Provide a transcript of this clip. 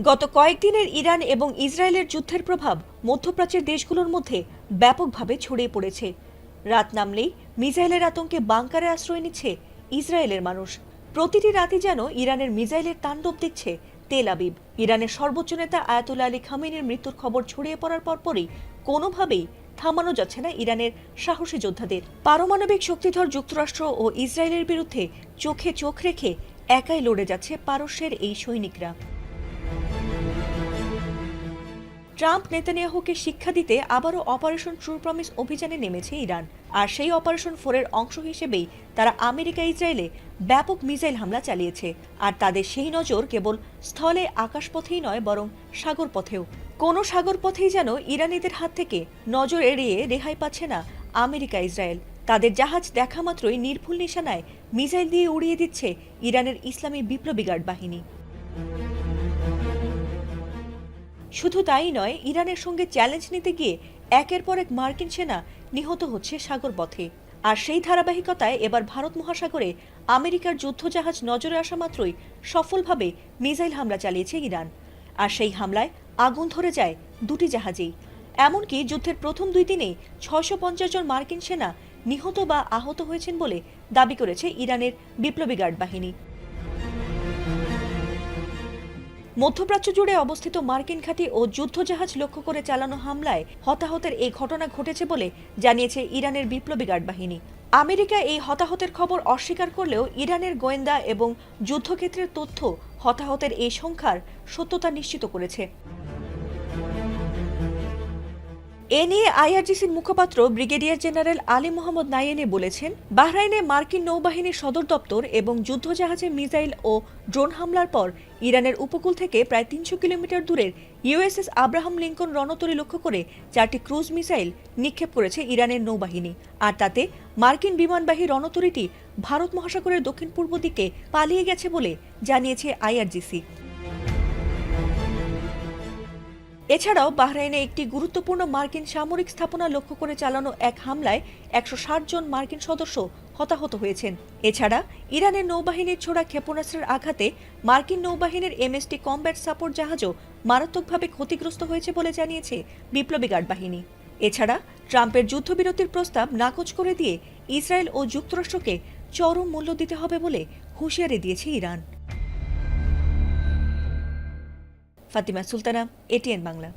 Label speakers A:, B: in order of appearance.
A: গত কয়েকদিনের ইরান এবং ইসরায়েলের যুদ্ধের প্রভাব মধ্যপ্রাচ্যের দেশগুলোর মধ্যে ব্যাপকভাবে ছড়িয়ে পড়েছে। রাত নামলেই মিসাইলের আতঙ্কে বাংকারে আশ্রয় নিচ্ছে ইসরায়েলের মানুষ। প্রতিটি রাতে যেন ইরানের মিসাইলের তাণ্ডব দেখছে তেল আবিব। ইরানের সর্বোচ্চ নেতা আয়াতুল্লাহ আলী খামেনির মৃত্যুর খবর ছড়িয়ে পড়ার পরপরই কোনোভাবেই থামানো যাচ্ছে না ইরানের সাহসী যোদ্ধাদের। পারমাণবিক শক্তিধর যুক্তরাষ্ট্র ও ইসরায়েলের বিরুদ্ধে চোখে চোখ রেখে একাই লড়ে যাচ্ছে পারস্যের এই সৈনিকরা। ট্রাম্প নেতানিয়াহুকে শিক্ষা দিতে আবারও অপারেশন ট্রু প্রমিস অভিযানে নেমেছে ইরান। আর সেই অপারেশন 4-এর অংশ হিসেবেই তারা আমেরিকা ইসরায়েলে ব্যাপক মিসাইল হামলা চালিয়েছে। আর তাদের সেই নজর কেবল স্থলে আকাশপথেই নয়, বরং সাগর পথেও। কোনো সাগর পথেই যেন ইরানিদের হাত থেকে নজর এড়িয়ে রেহাই পাচ্ছে না আমেরিকা ইসরায়েল। তাদের জাহাজ দেখা মাত্রই নির্ভুল নিশানায় মিসাইল দিয়ে উড়িয়ে দিচ্ছে ইরানের ইসলামী বিপ্লবী গার্ড বাহিনী। শুধু তাই নয়, ইরানের সঙ্গে চ্যালেঞ্জ নিতে গিয়ে একের পর এক মার্কিন সেনা নিহত হচ্ছে সাগর পথে। আর সেই ধারাবাহিকতায় এবার ভারত মহাসাগরে আমেরিকার যুদ্ধজাহাজ নজরে আসা মাত্রই সফলভাবে মিসাইল হামলা চালিয়েছে ইরান। আর সেই হামলায় আগুন ধরে যায় দুটি জাহাজেই। এমনকি যুদ্ধের প্রথম 2 দিনেই 650 জন মার্কিন সেনা নিহত বা আহত হয়েছেন বলে দাবি করেছে ইরানের বিপ্লবী গার্ড বাহিনী। মধ্যপ্রাচ্য জুড়ে অবস্থিত মার্কিন ঘাঁটি ও যুদ্ধজাহাজ লক্ষ্য করে চালানো হামলায় হতাহতের এই ঘটনা ঘটেছে বলে জানিয়েছে ইরানের বিপ্লবী গার্ড বাহিনী। আমেরিকা এই হতাহতের খবর অস্বীকার করলেও ইরানের গোয়েন্দা এবং যুদ্ধক্ষেত্রের তথ্য হতাহতের এই সংখ্যার সত্যতা নিশ্চিত করেছে। এ নিয়ে আইআরজিসির মুখপাত্র ব্রিগেডিয়ার জেনারেল আলী মোহাম্মদ নাইয়েনি বলেছেন, বাহরাইনে মার্কিন নৌবাহিনীর সদর দপ্তর এবং যুদ্ধজাহাজে মিসাইল ও ড্রোন হামলার পর ইরানের উপকূল থেকে প্রায় 300 কিলোমিটার দূরের ইউএসএস আব্রাহাম লিঙ্কন রণতরী লক্ষ্য করে 4টি ক্রুজ মিসাইল নিক্ষেপ করেছে ইরানের নৌবাহিনী। আর তাতে মার্কিন বিমানবাহী রণতরীটি ভারত মহাসাগরের দক্ষিণ পূর্ব দিকে পালিয়ে গেছে বলে জানিয়েছে আইআরজিসি। এছাড়াও বাহরাইনে একটি গুরুত্বপূর্ণ মার্কিন সামরিক স্থাপনা লক্ষ্য করে চালানো এক হামলায় 160 জন মার্কিন সদস্য হতাহত হয়েছেন। এছাড়া ইরানের নৌবাহিনীর ছোড়া ক্ষেপণাস্ত্রের আঘাতে মার্কিন নৌবাহিনীর এমএসটি কমব্যাট সাপোর্ট জাহাজও মারাত্মকভাবে ক্ষতিগ্রস্ত হয়েছে বলে জানিয়েছে বিপ্লবী গার্ড বাহিনী। এছাড়া ট্রাম্পের যুদ্ধবিরতির প্রস্তাব নাকচ করে দিয়ে ইসরায়েল ও যুক্তরাষ্ট্রকে চরম মূল্য দিতে হবে বলে হুঁশিয়ারি দিয়েছে ইরান। ফাতিমা সুলতানা, এটিএন বাংলা।